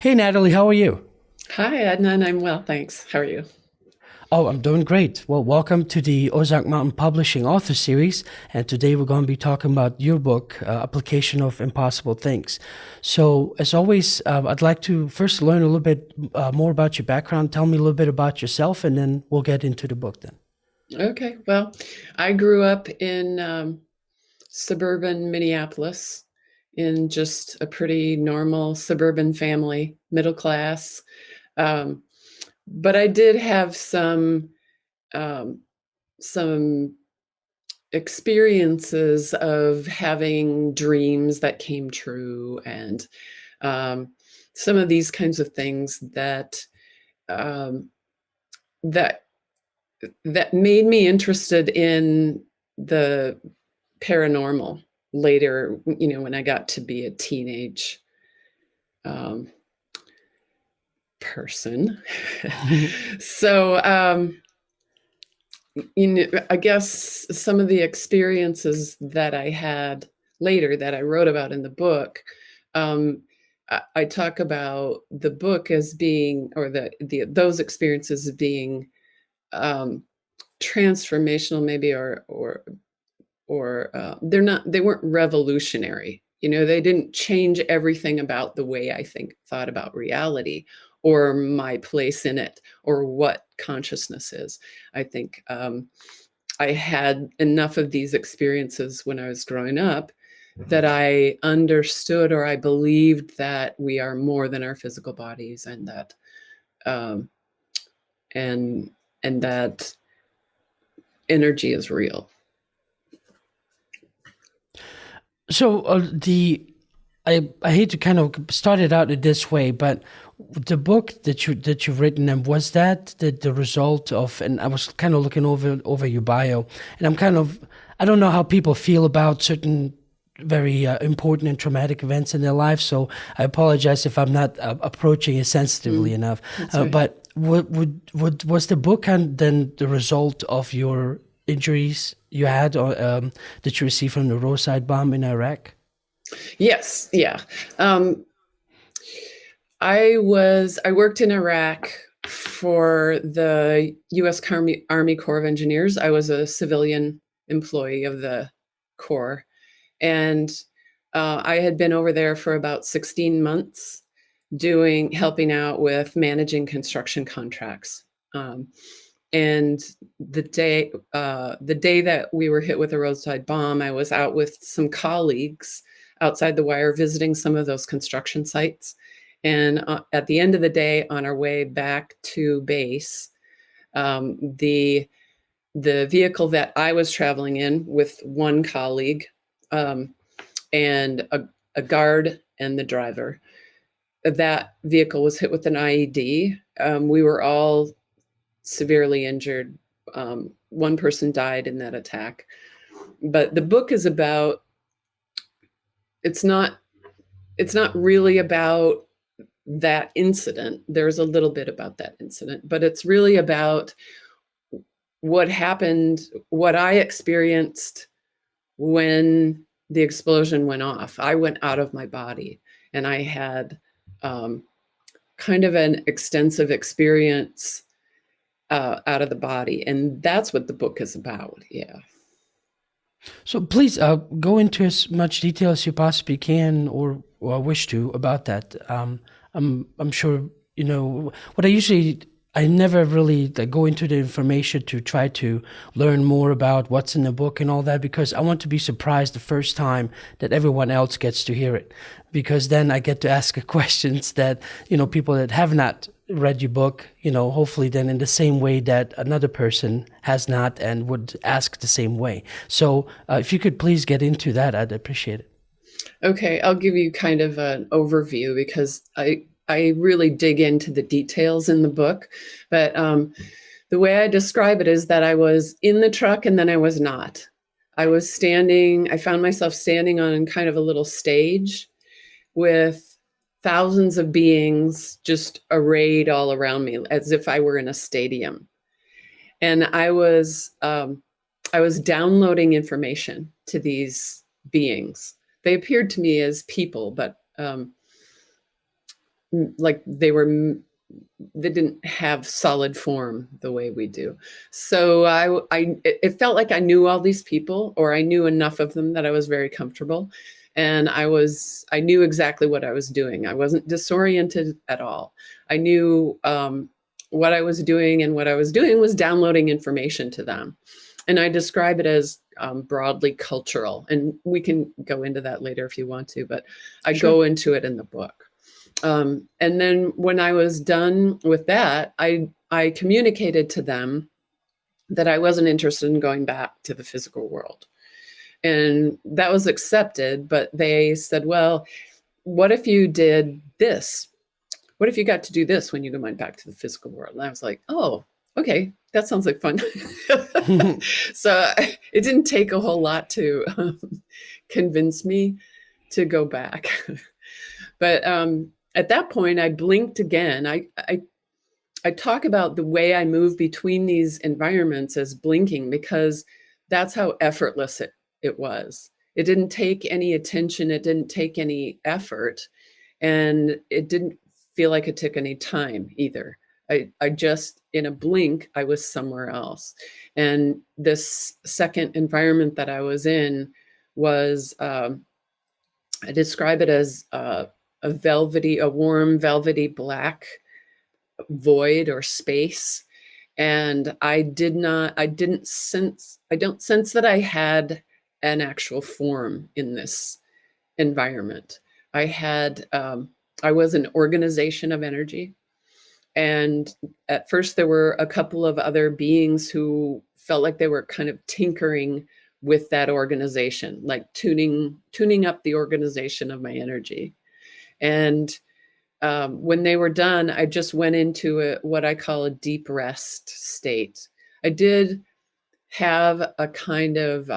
Hey Natalie, how are you? Hi, Adnan. I'm well, thanks. How are you? Oh, I'm doing great. Well, welcome to the Ozark Mountain Publishing Author Series. And today we're going to be talking about your book, Application of Impossible Things. So, as always, I'd like to first learn a little bit more about your background. Tell me a little bit about yourself, and then we'll get into the book then. Okay, well, I grew up in suburban Minneapolis in just a pretty normal suburban family, middle class. Um, but I did have um, some experiences of having dreams that came true, and um, some of these kinds of things um, that that made me interested in the paranormal later, when I got to be a teenage um, person. so, I guess some of the experiences that I had later that I wrote about in the book, um, I talk about the book as being, or the those experiences as being um, transformational, maybe, or they weren't revolutionary. They didn't change everything about the way I thought about reality or my place in it or what consciousness is. I think I had enough of these experiences when I was growing up that I understood, or I believed, that we are more than our physical bodies, and that um, and and that energy is real. So, I hate to kind of start it out in this way, but the book that you've written, and was that the result of? And I was kind of looking over your bio, and I don't know how people feel about certain very important and traumatic events in their life. So I apologize if I'm not approaching it sensitively Mm, enough. that's right. But was the book kind of then the result of your injuries you had, or that you received from the roadside bomb in Iraq? Yes, yeah. Um, I worked in Iraq for the U.S. Army Corps of Engineers. I was a civilian employee of the Corps, and I had been over there for about 16 months, helping out with managing construction contracts. Um, and the day that we were hit with a roadside bomb, I was out with some colleagues outside the wire visiting some of those construction sites. And at the end of the day, on our way back to base, the vehicle that I was traveling in with one colleague, um, and a guard and the driver, that vehicle was hit with an IED. We were all severely injured. One person died in that attack. But the book is about, it's not it's not really about that incident. There's a little bit about that incident, but it's really about what happened, what I experienced when the explosion went off. I went out of my body, and I had um, kind of an extensive experience out of the body. And that's what the book is about. Yeah. So please go into as much detail as you possibly can or wish to about that. I'm sure you know what I never really like, go into the information to try to learn more about what's in the book and all that, because I want to be surprised the first time that everyone else gets to hear it, because then I get to ask questions that people that have not read your book, hopefully then in the same way that another person has not and would ask the same way. So if you could please get into that, I'd appreciate it. Okay, I'll give you kind of an overview because I really dig into the details in the book. But the way I describe it is that I was in the truck and then I was not. I found myself standing on kind of a little stage with thousands of beings just arrayed all around me as if I were in a stadium. And I was downloading information to these beings. They appeared to me as people, but like they didn't have solid form the way we do. So it felt like I knew all these people, or I knew enough of them that I was very comfortable. And I knew exactly what I was doing. I wasn't disoriented at all. I knew what I was doing, and what I was doing was downloading information to them. And I describe it as broadly cultural. And we can go into that later if you want to, but I Sure. go into it in the book. And then when I was done with that, I communicated to them that I wasn't interested in going back to the physical world. And that was accepted, but they said, well, what if you did this? What if you got to do this when you went back to the physical world? And I was like, oh, okay, that sounds like fun. So it didn't take a whole lot to convince me to go back. But at that point, I blinked again. I talk about the way I move between these environments as blinking, because that's how effortless it was. It didn't take any attention. It didn't take any effort. And it didn't feel like it took any time either. I just, in a blink, I was somewhere else. And this second environment that I was in was, I describe it as a warm, velvety black void or space. And I don't sense that I had an actual form in this environment. I was an organization of energy. And at first there were a couple of other beings who felt like they were kind of tinkering with that organization, like tuning up the organization of my energy. And when they were done, I just went into what I call a deep rest state. I did have a kind of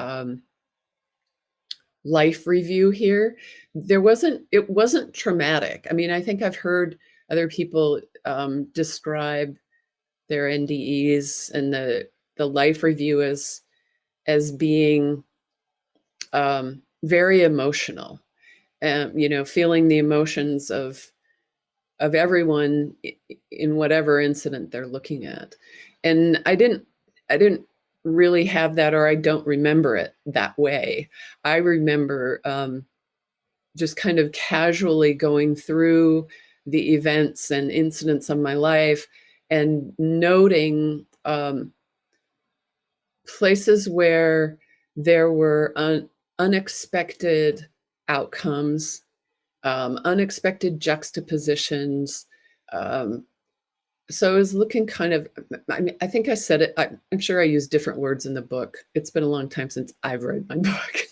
life review here. It wasn't traumatic. I mean, I think I've heard other people describe their NDEs and the life review as being very emotional, feeling the emotions of everyone in whatever incident they're looking at. And I didn't really have that, or I don't remember it that way. I remember just kind of casually going through the events and incidents of my life and noting places where there were unexpected outcomes, unexpected juxtapositions. So I was looking kind of, I mean, I think I said it, I'm sure I used different words in the book. It's been a long time since I've read my book.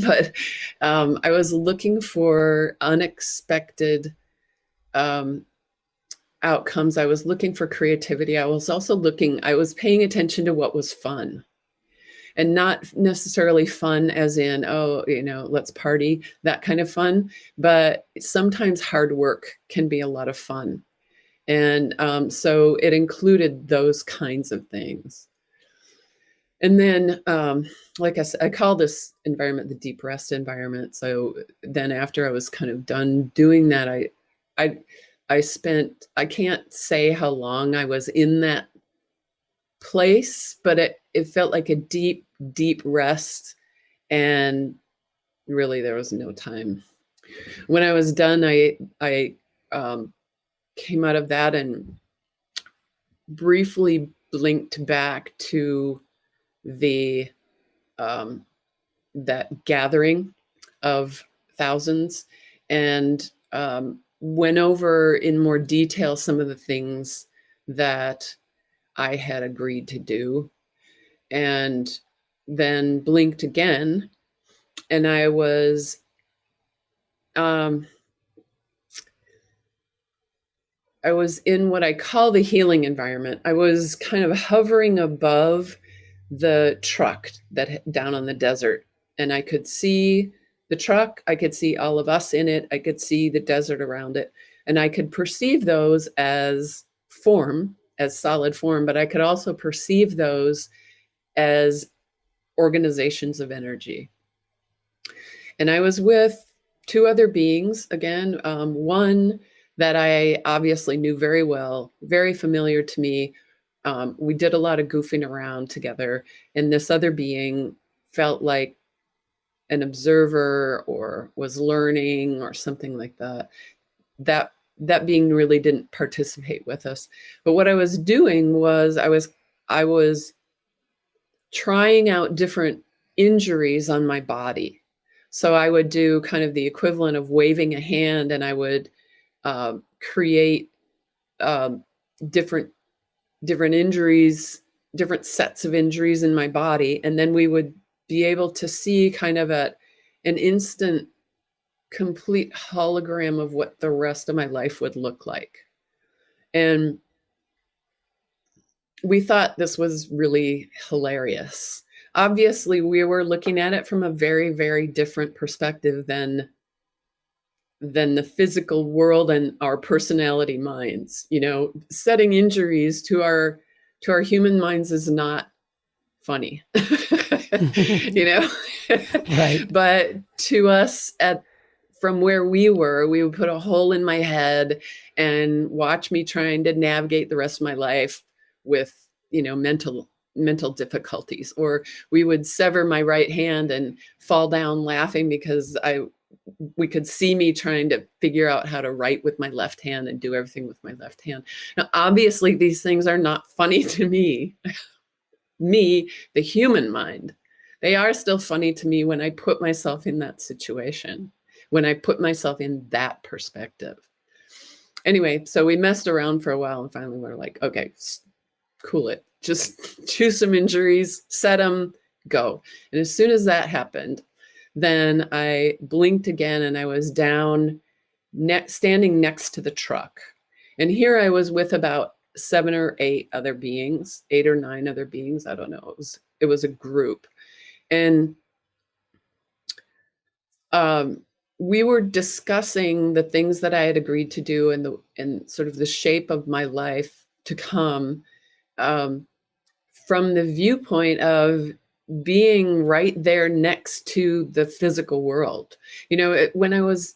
But I was looking for unexpected outcomes. I was looking for creativity. I was paying attention to what was fun. And not necessarily fun as in, oh, let's party, that kind of fun. But sometimes hard work can be a lot of fun. And so it included those kinds of things. And then, like I said, I call this environment the deep rest environment. So then after I was kind of done doing that, I can't say how long I was in that place, but it felt like a deep, deep rest. And really, there was no time. When I was done, I came out of that and briefly blinked back to the that gathering of thousands, and went over in more detail some of the things that I had agreed to do, and then blinked again, and I was in what I call the healing environment. I was kind of hovering above the truck that down on the desert, and I could see the truck, I could see all of us in it, I could see the desert around it, and I could perceive those as solid form, but I could also perceive those as organizations of energy. And I was with two other beings again. One that I obviously knew very well, very familiar to me. We did a lot of goofing around together, and this other being felt like an observer or was learning or something like that. That being really didn't participate with us. But what I was doing was I was trying out different injuries on my body. So I would do kind of the equivalent of waving a hand, and I would create um, different injuries, different sets of injuries in my body, and then we would be able to see kind of at an instant complete hologram of what the rest of my life would look like. And we thought this was really hilarious. Obviously, we were looking at it from a very, very different perspective than the physical world and our personality minds. You know, setting injuries to our human minds is not funny. You know. Right. But to us at from where we were, we would put a hole in my head and watch me trying to navigate the rest of my life with, you know, mental difficulties. Or we would sever my right hand and fall down laughing because we could see me trying to figure out how to write with my left hand and do everything with my left hand. Now, obviously, these things are not funny to me, the human mind. They are still funny to me when I put myself in that situation, when I put myself in that perspective. Anyway, so we messed around for a while and finally we're like, okay, cool it. Just choose some injuries, set them, go. And as soon as that happened, then I blinked again and I was down, standing next to the truck. And here I was with about 7 or 8 other beings, 8 or 9 other beings. I don't know. It was a group. And we were discussing the things that I had agreed to do and sort of the shape of my life to come, from the viewpoint of being right there next to the physical world. You know, when I was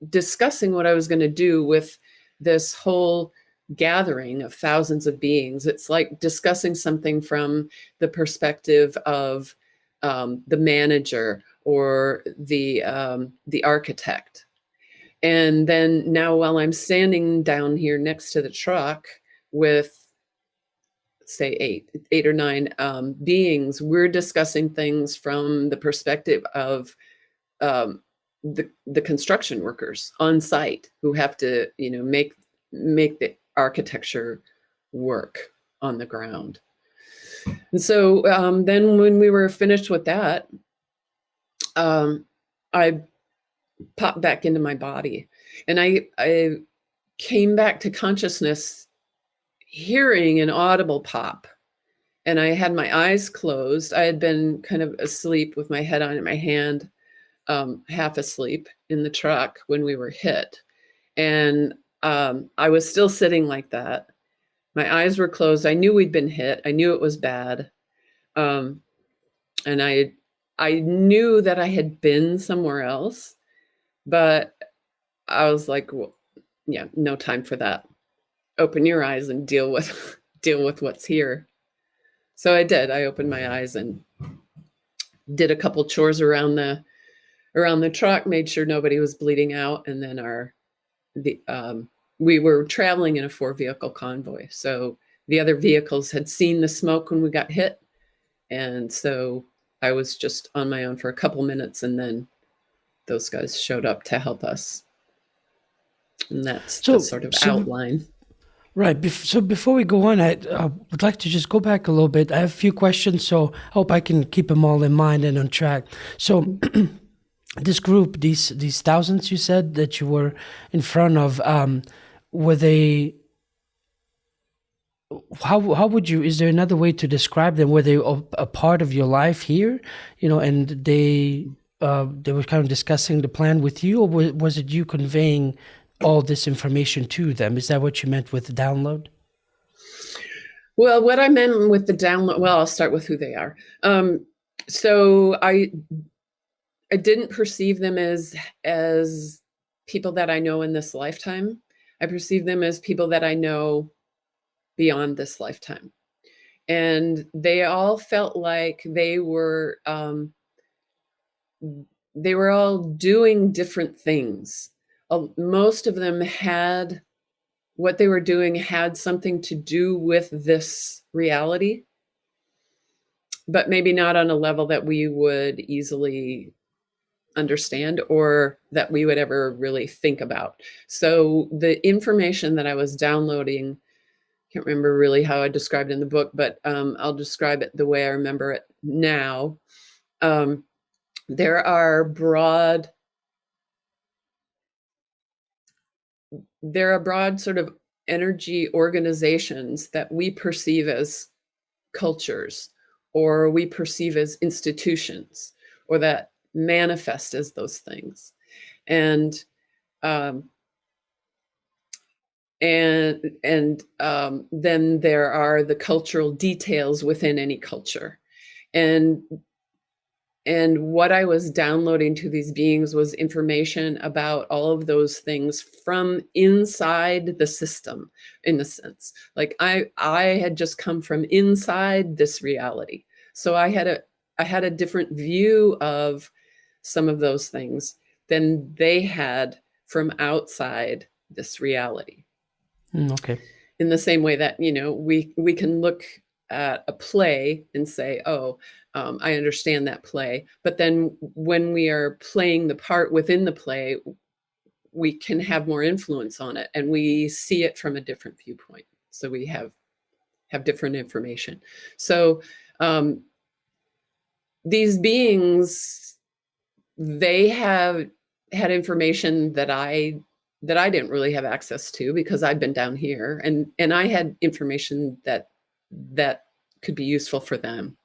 discussing what I was going to do with this whole gathering of thousands of beings, it's like discussing something from the perspective of the manager or the architect. And then now, while I'm standing down here next to the truck with, say, 8 or 9 beings, we're discussing things from the perspective of the construction workers on site who have to, you know, make the architecture work on the ground. And so then when we were finished with that, I popped back into my body, and I came back to consciousness hearing an audible pop. And I had my eyes closed. I had been kind of asleep with my head on my hand, half asleep in the truck when we were hit. And I was still sitting like that. My eyes were closed. I knew we'd been hit. I knew it was bad. And I knew that I had been somewhere else, but I was like, well, yeah, no time for that. Open your eyes and deal with what's here. So I did. I opened my eyes and did a couple chores around the truck, made sure nobody was bleeding out, and then we were traveling in a 4-vehicle convoy. So the other vehicles had seen the smoke when we got hit, and so I was just on my own for a couple minutes, and then those guys showed up to help us. And that's the sort of outline. Right. So before we go on, I would like to just go back a little bit. I have a few questions, so I hope I can keep them all in mind and on track. So this group, these thousands you said that you were in front of, were they? How would you? Is there another way to describe them? Were they a part of your life here? You know, and they were kind of discussing the plan with you, or was it you conveying all this information to them? Is that what you meant with the download? Well, what I meant with the download, well, I'll start with who they are. So I didn't perceive them as people that I know in this lifetime. I perceive them as people that I know beyond this lifetime. And they all felt like they were all doing different things. Most of them had what they were doing had something to do with this reality, but maybe not on a level that we would easily understand or that we would ever really think about. So the information that I was downloading, can't remember really how I described it in the book, but I'll describe it the way I remember it now. There are broad sort of energy organizations that we perceive as cultures, or we perceive as institutions, or that manifest as those things. And then there are the cultural details within any culture. And what I was downloading to these beings was information about all of those things from inside the system, in a sense. Like I had just come from inside this reality. So I had a different view of some of those things than they had from outside this reality. Okay. In the same way that, we can look at a play and say, oh, I understand that play. But then when we are playing the part within the play, we can have more influence on it, and we see it from a different viewpoint. So we have different information. So these beings, they have had information that I didn't really have access to because I'd been down here, and I had information that could be useful for them.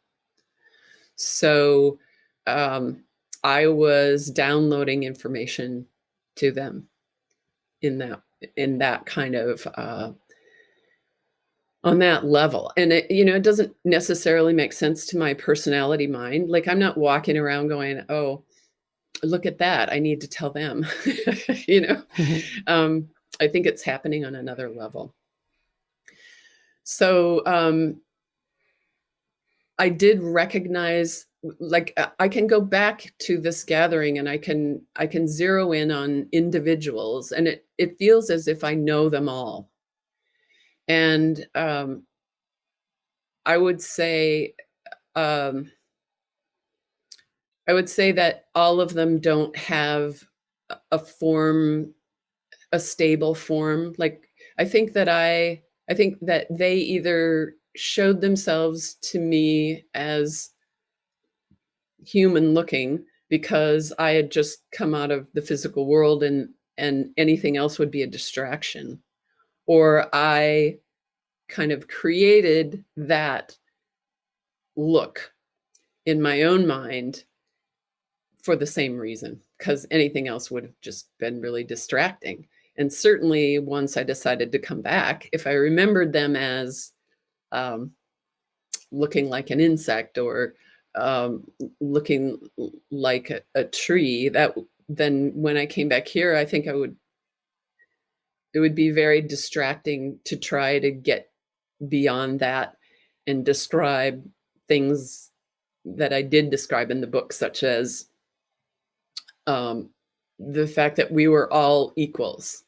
So I was downloading information to them in that kind of on that level. And it doesn't necessarily make sense to my personality mind. Like, I'm not walking around going, oh, look at that, I need to tell them. I think it's happening on another level. So I did recognize, like, I can go back to this gathering and I can zero in on individuals, and it feels as if I know them all. And I would say that all of them don't have a stable form. Like, I think that they either showed themselves to me as human looking because I had just come out of the physical world and anything else would be a distraction, or I kind of created that look in my own mind for the same reason, because anything else would have just been really distracting. And certainly once I decided to come back, if I remembered them as looking like an insect or looking like a tree, then when I came back here, I think it would be very distracting to try to get beyond that and describe things that I did describe in the book, such as the fact that we were all equals,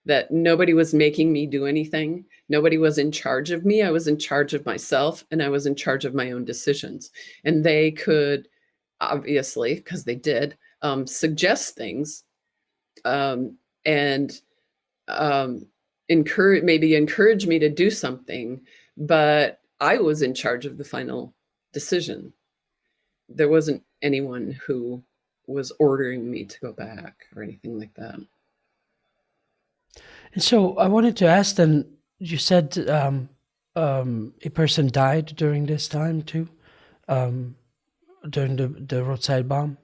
that nobody was making me do anything. Nobody was in charge of me. I was in charge of myself, and I was in charge of my own decisions. And they could, obviously, because they did, suggest things and encourage me to do something, but I was in charge of the final decision. There wasn't anyone who was ordering me to go back or anything like that. And so I wanted to ask then, you said a person died during this time too, during the roadside bomb?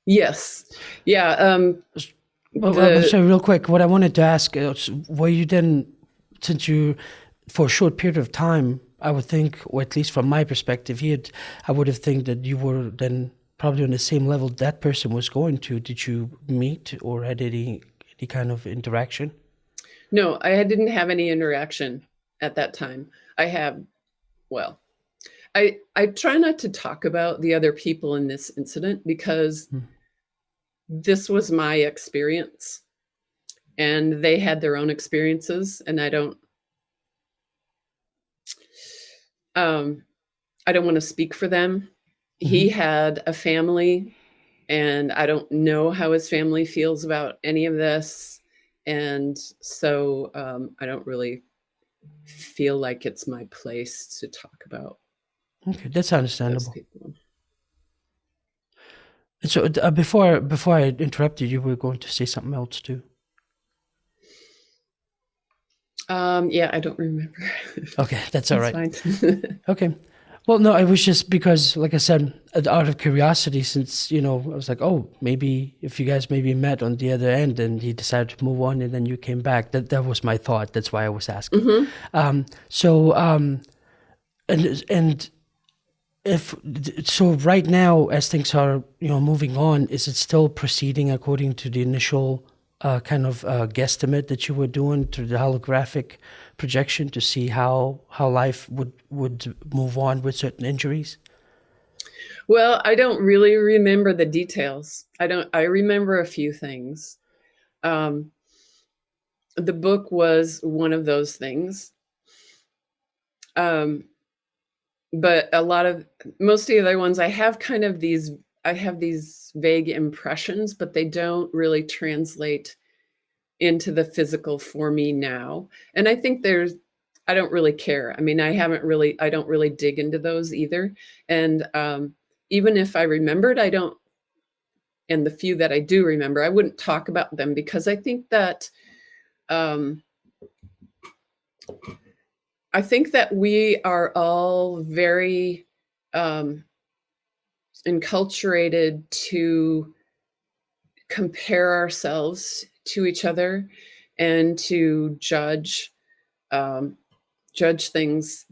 Yes. Yeah. So real quick, what I wanted to ask is, were you then, since you, for a short period of time, I would think, or at least from my perspective, I would have think that you were then probably on the same level that person was going to. Did you meet or had any kind of interaction? No, didn't have any interaction at that time. I have, well, I try not to talk about the other people in this incident because Mm. this was my experience and they had their own experiences, and I don't want to speak for them. He Mhm. had a family, and I don't know how his family feels about any of this. And so I don't really feel like it's my place to talk about Okay, that's those understandable. people. And so before I interrupted you, were going to say something else too. Yeah, I don't remember. Okay, that's all That's right. fine. Okay. Well, no, it was just because, like I said, out of curiosity, since, I was like, oh, maybe if you guys maybe met on the other end and he decided to move on and then you came back. That was my thought. That's why I was asking. Hmm. So, and if so, right now, as things are, moving on, is it still proceeding according to the initial kind of guesstimate that you were doing through the holographic projection to see how life would move on with certain injuries? Well, I don't really remember the details. I remember a few things. Um, the book was one of those things. Um, but most of the other ones, I have these vague impressions, but they don't really translate into the physical for me now. And I think I don't really care. I mean, I don't really dig into those either. And even if I remembered, and the few that I do remember, I wouldn't talk about them because um, I think that we are all very um, enculturated to compare ourselves to each other and to um, judge things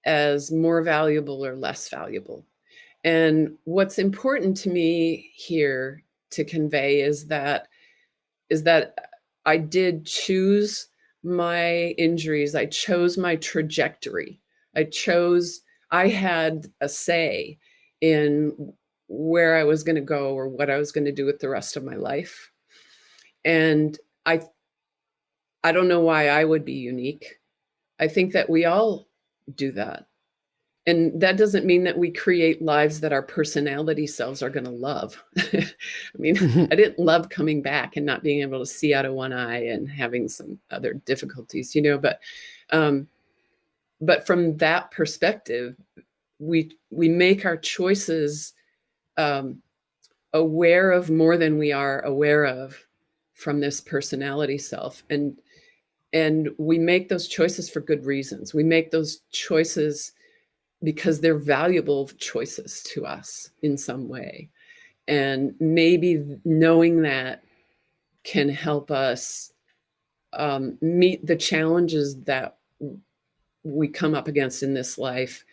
as more valuable or less valuable. And what's important to me here to convey is that I did choose my injuries. I chose my trajectory. I had a say in where I was going to go or what I was going to do with the rest of my life. And I don't know why I would be unique. I think that we all do that. And that doesn't mean that we create lives that our personality selves are going to love. I mean, Mhm. I didn't love coming back and not being able to see out of one eye and having some other difficulties, um, but from that perspective, we make our choices um, aware of more than we are aware of from this personality self, and we make those choices for good reasons. We make those choices because they're valuable choices to us in some way. And maybe knowing that can help us meet the challenges that we come up against in this life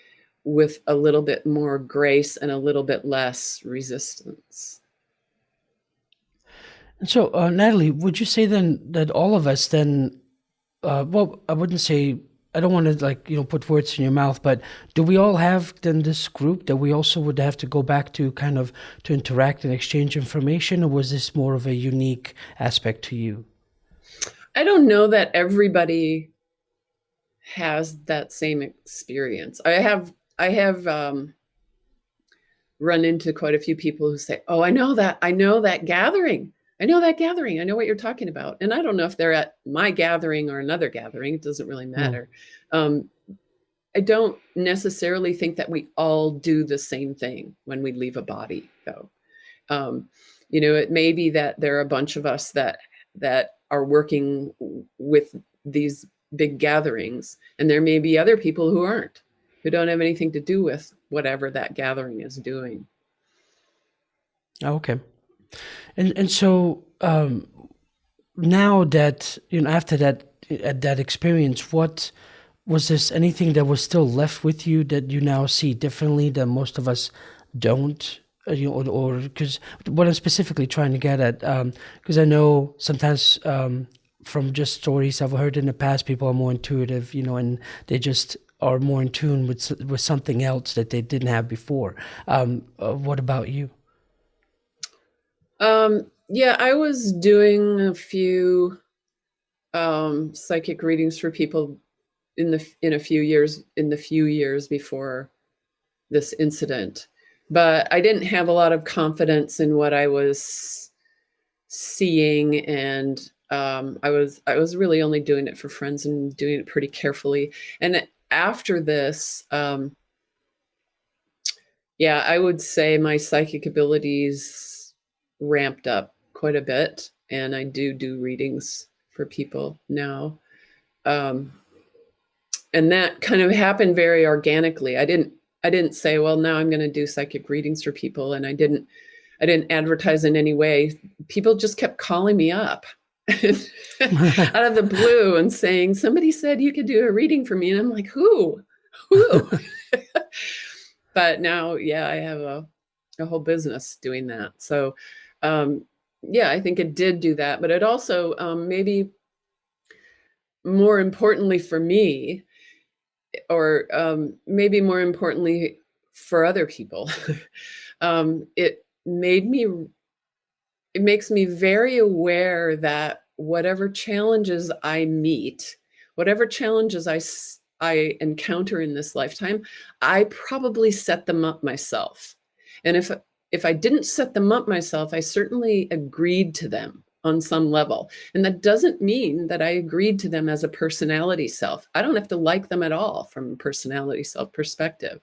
with a little bit more grace and a little bit less resistance. And so, Natalie, would you say then that all of us then, well, I wouldn't say, I don't want to like, put words in your mouth, but do we all have then this group that we also would have to go back to kind of to interact and exchange information, or was this more of a unique aspect to you? I don't know that everybody has that same experience. I have run into quite a few people who say, "Oh, I know that gathering. I know that gathering. I know what you're talking about." And I don't know if they're at my gathering or another gathering. It doesn't really Mm. matter. Um, I don't necessarily think that we all do the same thing when we leave a body, though. Um, it may be that there are a bunch of us that are working with these big gatherings, and there may be other people who aren't, who don't have anything to do with whatever that gathering is doing. Okay. And so now that after that experience, what was this anything that was still left with you that you now see differently that most of us don't? Or because what I'm specifically trying to get at, because I know sometimes from just stories I've heard in the past, people are more intuitive, and they just are more in tune with something else that they didn't have before. What about you? Yeah, I was doing a few psychic readings for people in the few years before this incident, but I didn't have a lot of confidence in what I was seeing, and I was really only doing it for friends and doing it pretty carefully. And after this, yeah, I would say my psychic abilities ramped up quite a bit, and I do readings for people now. Um, and that kind of happened very organically. I didn't say, well, now I'm going to do psychic readings for people, and I didn't advertise in any way. People just kept calling me up out of the blue and saying, somebody said you could do a reading for me. And I'm like, who? But now, yeah, I have a whole business doing that. So, yeah, I think it did do that. But it also, maybe more importantly for me, or maybe more importantly for other people, it makes me very aware that whatever challenges I meet, whatever challenges I encounter in this lifetime, I probably set them up myself. And if I didn't set them up myself, I certainly agreed to them on some level. And that doesn't mean that I agreed to them as a personality self. I don't have to like them at all from a personality self perspective.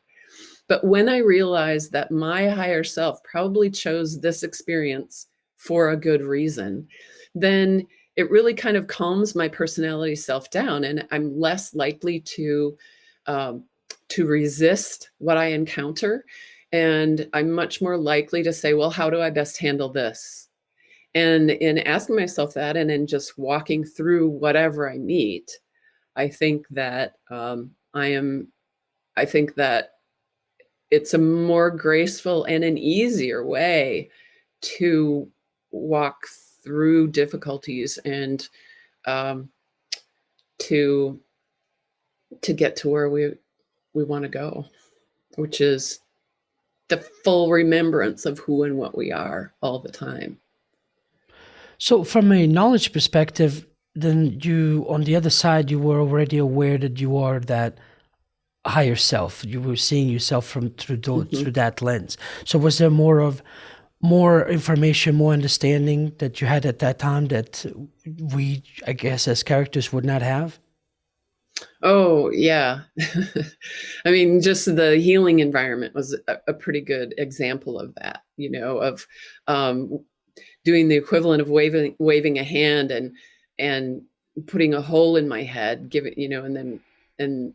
But when I realized that my higher self probably chose this experience for a good reason, then it really kind of calms my personality self down, and I'm less likely um, to resist what I encounter, and I'm much more likely to say, well, how do I best handle this? And in asking myself that, and in just walking through whatever I meet, I think that I think that it's a more graceful and an easier way to walk through difficulties, and um, to get to where we want to go, which is the full remembrance of who and what we are all the time. So, from a knowledge perspective, then you, on the other side, you were already aware that you are that higher self. You were seeing yourself from through Mhm. that lens. So, was there more information, more understanding that you had at that time that we, I guess, as characters would not have? Oh, yeah. I mean, just the healing environment was a pretty good example of that, of um, doing the equivalent of waving a hand, and putting a hole in my head, and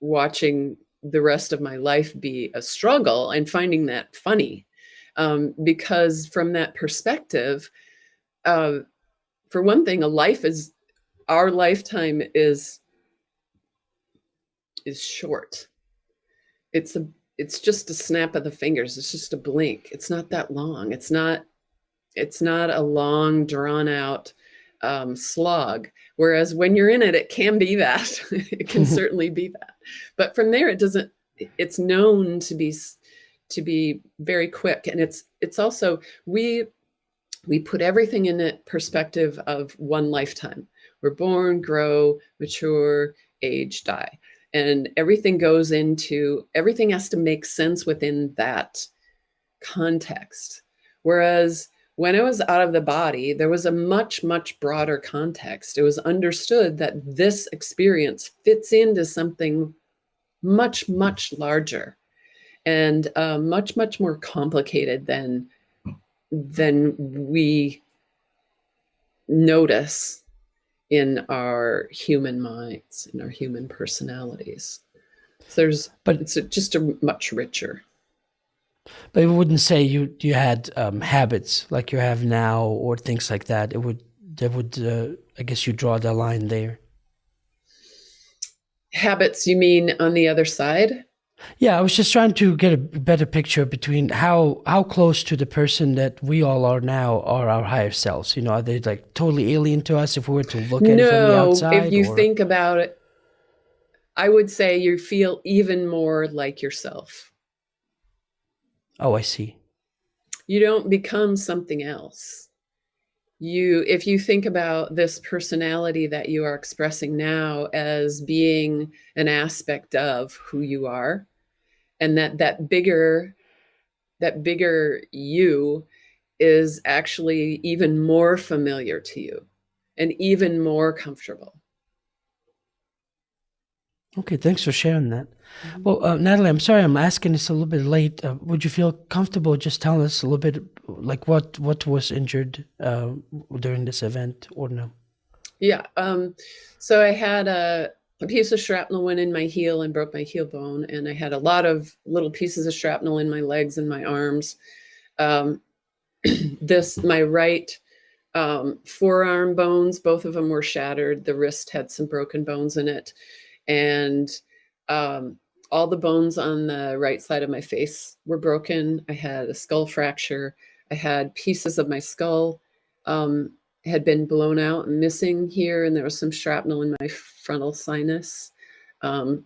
watching the rest of my life be a struggle and finding that funny. Because from that perspective, uh, for one thing, our lifetime is short. It's a it's just a snap of the fingers. It's just a blink. It's not that long. It's not a long drawn out slog. Whereas when you're in it, it can be that. It can certainly be that. But from there, it doesn't. It's known to be very quick, and it's also we put everything in the perspective of one lifetime. We're born, grow, mature, age, die. And everything has to make sense within that context. Whereas when I was out of the body, there was a much, much broader context. It was understood that this experience fits into something much, much larger, and much, much more complicated than we notice in our human minds, in our human personalities. So But just a much richer. but it wouldn't say you had habits like you have now or things like that. It would that would I guess you draw the line there. Habits, you mean on the other side? Yeah, I was just trying to get a better picture between how close to the person that we all are now are our higher selves. You know, are they like totally alien to us if we were to look at it from the No, if outside, you or think about it, I would say you feel even more like yourself. oh, I see. You don't become something else. If you think about this personality that you are expressing now as being an aspect of who you are, and that bigger you is actually even more familiar to you and even more comfortable. Okay, thanks for sharing that. Mhm. Well, Natalie, I'm sorry I'm asking this a little bit late. Would you feel comfortable just telling us a little bit, like what was injured during this event, or no? Yeah. So I had a piece of shrapnel went in my heel and broke my heel bone, and I had a lot of little pieces of shrapnel in my legs and my arms. Um, my right forearm bones, both of them were shattered. The wrist had some broken bones in it, and um, all the bones on the right side of my face were broken. I had a skull fracture. I had pieces of my skull um, had been blown out and missing here, and there was some shrapnel in my frontal sinus. Um,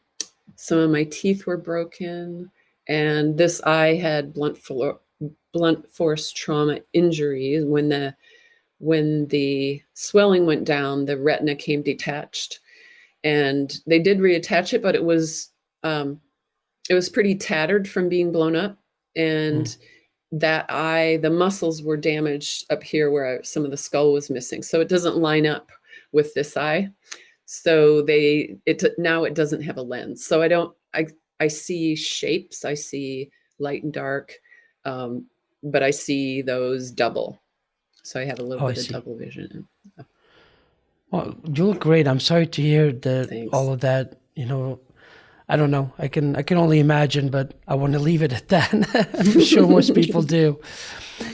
some of my teeth were broken, and this eye had blunt force trauma injury. When the swelling went down, the retina came detached, and they did reattach it, but um, it was pretty tattered from being blown up, Mm. and that eye, the muscles were damaged up here where some of the skull was missing, so it doesn't line up with this eye. So now it doesn't have a lens. So I see shapes, I see light and dark, um, but I see those double. So I have a little Oh, I bit of see. double vision. Well, you look great. I'm sorry to hear that all Thanks. of that. You know, I don't know. I can only imagine, but I want to leave it at that. I'm sure most people do.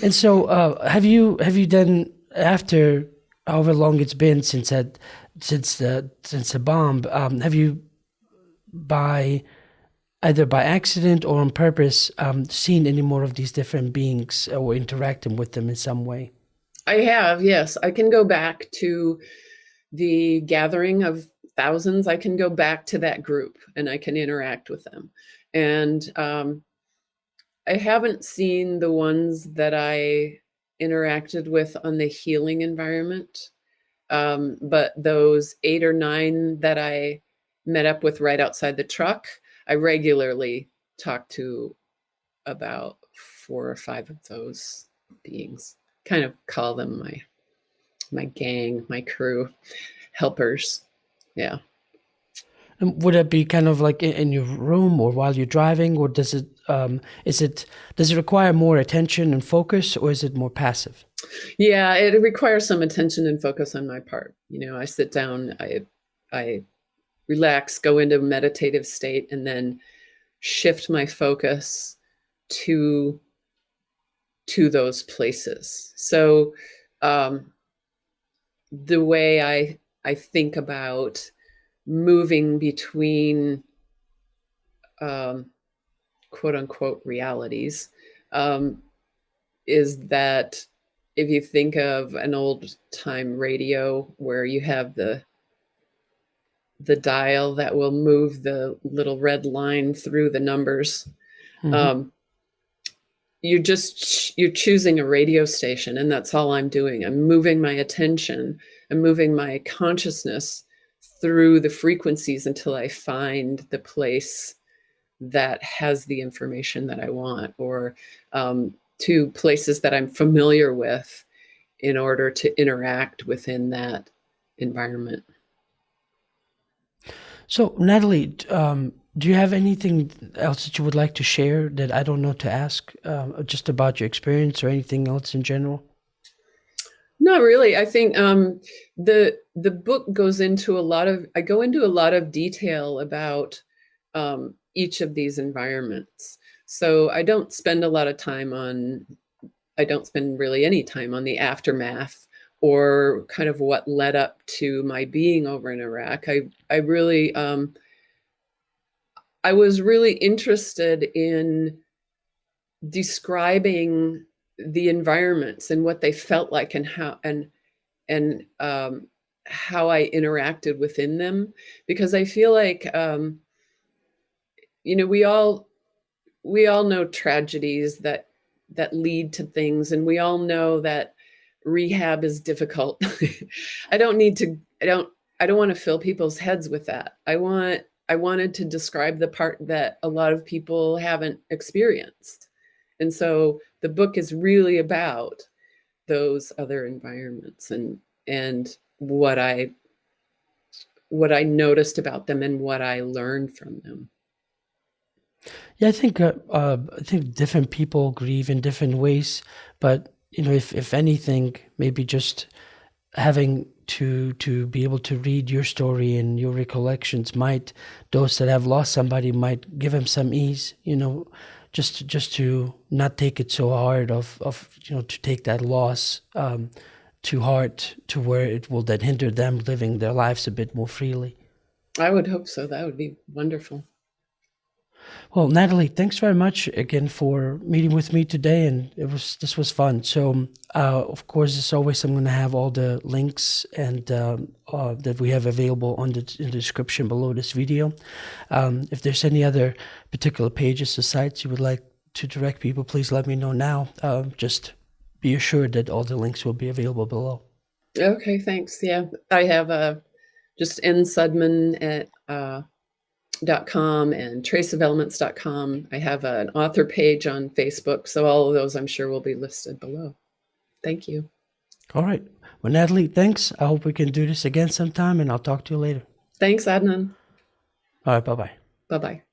And so, have you then after however long it's been since the bomb, have you by either by accident or on purpose seen any more of these different beings or interacting with them in some way? I have, yes. I can go back to the gathering of thousands. I can go back to that group and I can interact with them. And I haven't seen the ones that I interacted with on the healing environment. But those 8 or 9 that I met up with right outside the truck, I regularly talk to about 4 or 5 of those beings. Kind of call them my gang, my crew, helpers. Yeah. And would it be kind of like in your room or while you're driving, or does it require more attention and focus, or is it more passive? Yeah, it requires some attention and focus on my part. I sit down, I relax, go into a meditative state, and then shift my focus to to those places. So um, the way I think about moving between um, quote unquote realities um, is that if you think of an old time radio where you have the dial that will move the little red line through the numbers, Hmm. um, you're choosing a radio station, and that's all I'm doing. I'm moving my attention, I'm moving my consciousness through the frequencies until I find the place that has the information that I want, or to places that I'm familiar with in order to interact within that environment. So, Natalie, do you have anything else that you would like to share that I don't know to ask, just about your experience or anything else in general? Not really. I think the book goes into a lot of. I go into a lot of detail about each of these environments. So I don't spend a lot of time on. I don't spend really any time on the aftermath or kind of what led up to my being over in Iraq. I really I was really interested in describing the environments and what they felt like and how I interacted within them, because I feel like you know, we all know tragedies that lead to things, and we all know that rehab is difficult. I don't need to. I don't want to fill people's heads with that. I wanted to describe the part that a lot of people haven't experienced, and so the book is really about those other environments and what I noticed about them and what I learned from them. Yeah, I think different people grieve in different ways, but you know, if anything, maybe just having to be able to read your story and your recollections might, those that have lost somebody, might give them some ease, you know, just to not take it so hard, of you know, to take that loss too hard, to where it will then hinder them living their lives a bit more freely. I would hope so. That would be wonderful. Well, Natalie, thanks very much again for meeting with me today, and this was fun. So, of course, as always, I'm going to have all the links and that we have available in the description below this video. If there's any other particular pages or sites you would like to direct people, please let me know now. Just be assured that all the links will be available below. Okay, thanks. Yeah, I have just nsudman at .com and traceofelements.com. I have an author page on Facebook, so all of those I'm sure will be listed below. Thank you. All right. Well, Natalie, thanks. I hope we can do this again sometime, and I'll talk to you later. Thanks, Adnan. All right. Bye-bye. Bye-bye.